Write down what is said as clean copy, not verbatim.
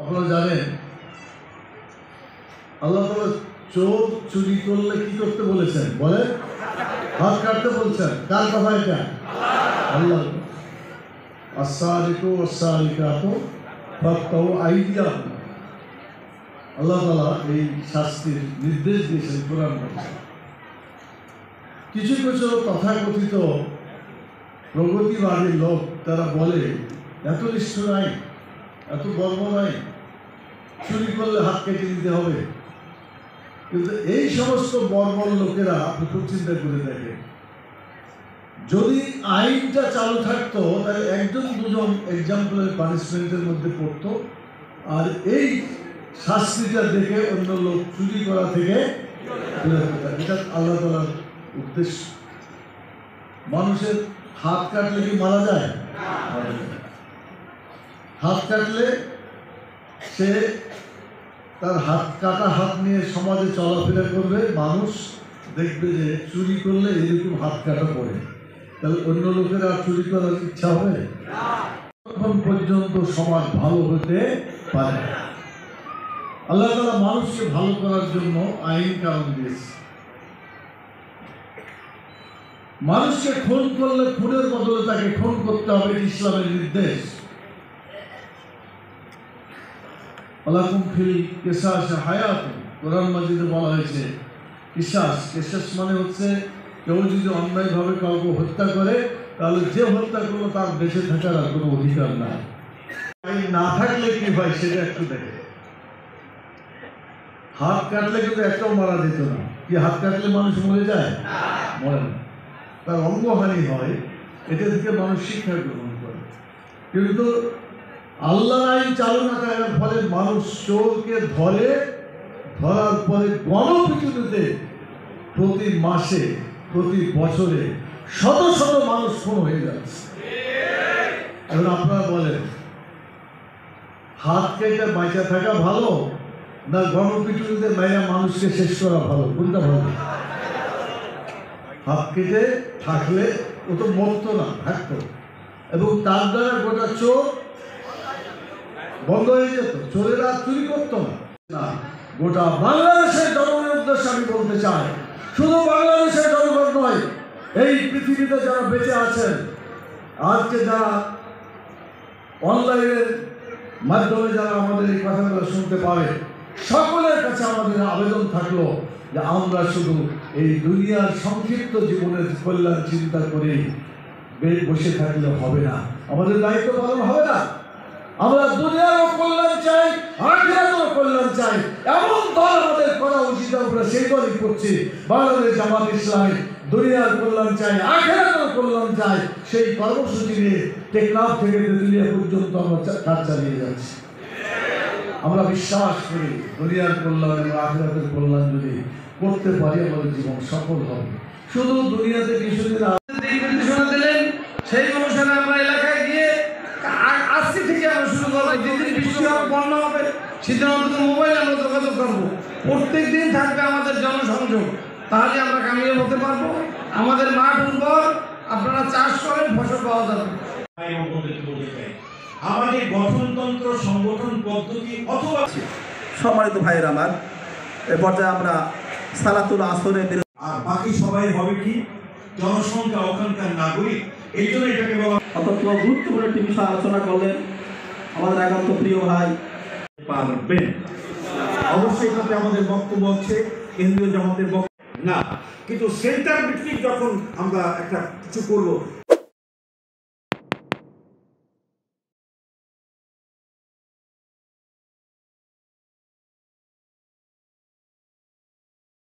আপনারা জানেন আল্লাহ তাআলা চোর চুরি করলে কি করতে বলেছেন? বলে হাত কাটতে বলছেন। কার কথা এটা? আল্লাহ। আস-সারিকু ওয়াস-সারিকাতু ফাকতাউ আইদিয়াহুম। আল্লাহ তাআলা এই শাস্তির নির্দেশ দিয়েছেন কোরআন মধ্যে। কিছু কিছু তথাকথিত প্রগতিবাদী লোক তারা বলে এত নিষ্ঠুর আইন, এত বর্বর আইন, চুরি করলে হাত কেটে দিতে হবে। কিন্তু এই সমস্ত বর্বর লোকেরা আপনি খুব চিন্তা করে দেখেন, যদি আইনটা চালু থাকতো তাহলে একজন দুজন এক্সাম্পলের পানিশমেন্টের মধ্যে পড়তো, আর এই শাস্তিটা দেখে অন্য লোক চুরি করা থেকে এটা আল্লাহ তাআলার উদ্দেশ্য। মানুষের হাত কাটলে কি মারা যায়? হাত কাটলে সে তার হাত কাটা হাত নিয়ে সমাজে চলাফেরা করবে, মানুষ দেখবে যে চুরি করলে এরকম হাত কাটা পড়ে, তাহলে অন্য লোকের আর চুরি করার ইচ্ছা হবে? তখন পর্যন্ত সমাজ ভালো হতে পারে। আল্লাহ তাআলা মানুষকে ভালো করার জন্য আইন কানুন দিয়েছে। মানুষকে খুন করলে খুনের বদলে তাকে খুন করতে হবে, ইসলামের নির্দেশ। আলাকুম ফিল কিসাস হায়াতুন, কোরআন মাজিদে বলা হয়েছে কিসাস। কিসাস মানে হচ্ছে কেউ যদি অন্যায়ভাবে কাউকে হত্যা করে তাহলে যে হত্যা করলো তার বেঁচে থাকার আর কোনো অধিকার নাই। আইন না থাকলে কি হয় সেটা একটু দেখে। হাত কাটলে কিন্তু একটাও মারা যেত না। কি হাত কাটলে মানুষ মরে যায়? মরে না, তার অঙ্গহানি হয়, এটা থেকে মানুষ শিক্ষা গ্রহণ করে। কিন্তু আল্লাহ আইন চালু না থাকার ফলে মানুষ চোরকে ধরে, ধরার পরে গণপিটুনিতে প্রতি মাসে প্রতি বছরে শত শত মানুষ খুন হয়ে যাচ্ছে। এখন আপনারা বলেন হাত কেটে বাঁচা থাকা ভালো না গণপিটুনিতে মাইরা মানুষকে শেষ করা ভালো? কোনটা ভালো? হাত কেটে থাকলে ও তো মরতো না, থাকতো, এবং তার দ্বারা গোটা চোর বন্ধ হয়ে যেত, চোরেরা চুরি করতো না। গোটা বাংলাদেশের জনগণের উদ্দেশ্যে আমি বলতে চাই, শুধু বাংলাদেশের জনগণ নয়, এই পৃথিবীতে যারা বেঁচে আছেন, আজকে যারা অনলাইনের মাধ্যমে যারা আমাদের এই কথাগুলো শুনতে পারে, সকলের কাছে আমাদের আবেদন থাকলো যে আমরা শুধু এই দুনিয়ার সংক্ষিপ্ত জীবনের কল্যাণ চিন্তা করে বসে থাকলে হবে না, আমাদের দায়িত্ব পালন হবে না। আমরা দুনিয়ারও কল্যাণ চাই, আখিরাতেরও কল্যাণ চাই, এমন দল আমাদের করা উচিত। আমরা সেই দলই করছি, বাংলাদেশ জামাত ইসলামী। দুনিয়ার কল্যাণ চাই, আখিরাতেরও কল্যাণ চাই, সেই কর্মসূচি নিয়ে টেকনাফ থেকে তেঁতুলিয়া পর্যন্ত আমরা কাজ চালিয়ে যাচ্ছি। আমরা বিশ্বাস করি দুনিয়ার কল্যাণ এবং আখিরাতের কল্যাণ যদি করতে পারি আমাদের জীবন সফল হবে। শুধু দুনিয়াতে কিছুদিন দিলেন সেই অনুসারে আমরা এলাকায় গিয়ে আজকে থেকে আমরা শুরু করবো। যেদিন বৃষ্টি হবে, বন্যা হবে, সেদিন অন্তত মোবাইলে আমরা যোগাযোগ করবো। প্রত্যেক দিন থাকবে আমাদের জনসংযোগ, তাহলে আমরা কামিয়াব হতে পারবো। আমাদের মাঠ উর্বর, আপনারা চাষ করেন, ফসল পাওয়া যাবে। আমাদের গঠনতন্ত্র, সংগঠন পদ্ধতি অথবা সম্মানিত ভাইয়ের আমার, এ পর্যায়ে আমরা সালাতুল আসরের আর বাকি সবাই হবে কি জনসংখ্যা, ওখানকার নাগরিক। এই জন্য এটাকে বলা অত্যন্ত গুরুত্বপূর্ণ একটি বিষয় আলোচনা করলেন আমাদের একান্ত প্রিয় ভাই। পারবেন অবশ্যই এটাতে আমাদের বক্তব্য হচ্ছে কেন্দ্রীয় জামাতের বক্তব্য না, কিন্তু সেন্টার ভিত্তিক যখন আমরা একটা কিছু করবো